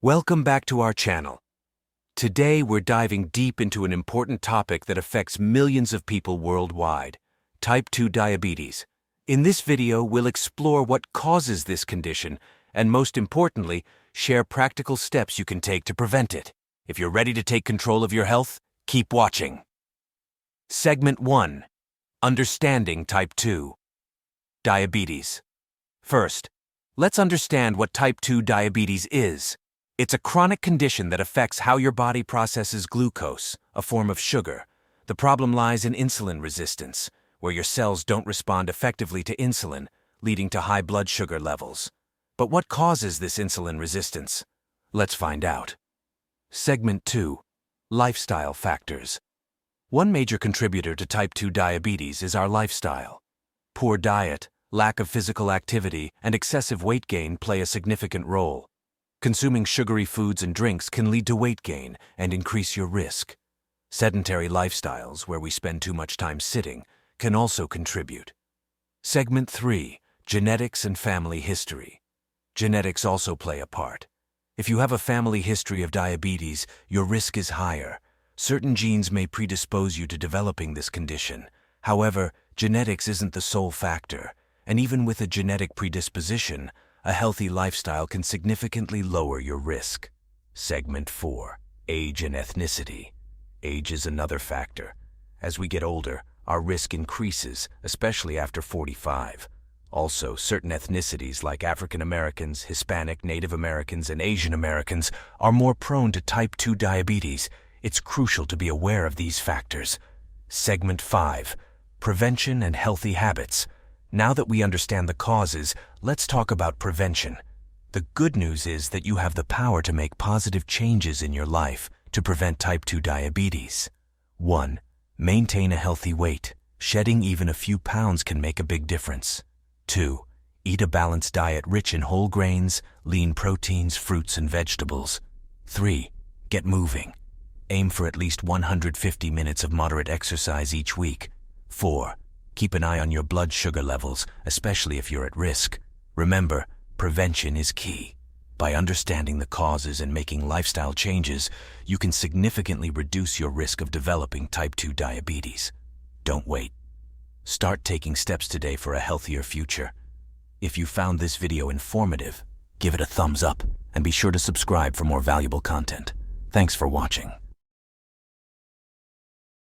Welcome back to our channel. Today we're diving deep into an important topic that affects millions of people worldwide, type 2 diabetes. In this video, we'll explore what causes this condition and, most importantly, share practical steps you can take to prevent it. If you're ready to take control of your health, keep watching. Segment 1. Understanding type 2 diabetes. First, let's understand what type 2 diabetes is. It's a chronic condition that affects how your body processes glucose, a form of sugar. The problem lies in insulin resistance, where your cells don't respond effectively to insulin, leading to high blood sugar levels. But what causes this insulin resistance? Let's find out. Segment 2. Lifestyle factors. One major contributor to type 2 diabetes is our lifestyle. Poor diet, lack of physical activity, and excessive weight gain play a significant role. Consuming sugary foods and drinks can lead to weight gain and increase your risk. Sedentary lifestyles, where we spend too much time sitting, can also contribute. Segment 3. Genetics and family history. Genetics also play a part. If you have a family history of diabetes, your risk is higher. Certain genes may predispose you to developing this condition. However, genetics isn't the sole factor, and even with a genetic predisposition, a healthy lifestyle can significantly lower your risk. Segment 4. Age and ethnicity. Age is another factor. As we get older, our risk increases, especially after 45. Also, certain ethnicities like African Americans, Hispanic, Native Americans, and Asian Americans are more prone to type 2 diabetes. It's crucial to be aware of these factors. Segment 5. Prevention and healthy habits. Now that we understand the causes, let's talk about prevention. The good news is that you have the power to make positive changes in your life to prevent type 2 diabetes. 1. Maintain a healthy weight. Shedding even a few pounds can make a big difference. 2. Eat a balanced diet rich in whole grains, lean proteins, fruits, and vegetables. 3. Get moving. Aim for at least 150 minutes of moderate exercise each week. 4. Keep an eye on your blood sugar levels, especially if you're at risk. Remember, prevention is key. By understanding the causes and making lifestyle changes, you can significantly reduce your risk of developing type 2 diabetes. Don't wait. Start taking steps today for a healthier future. If you found this video informative, give it a thumbs up and be sure to subscribe for more valuable content. Thanks for watching.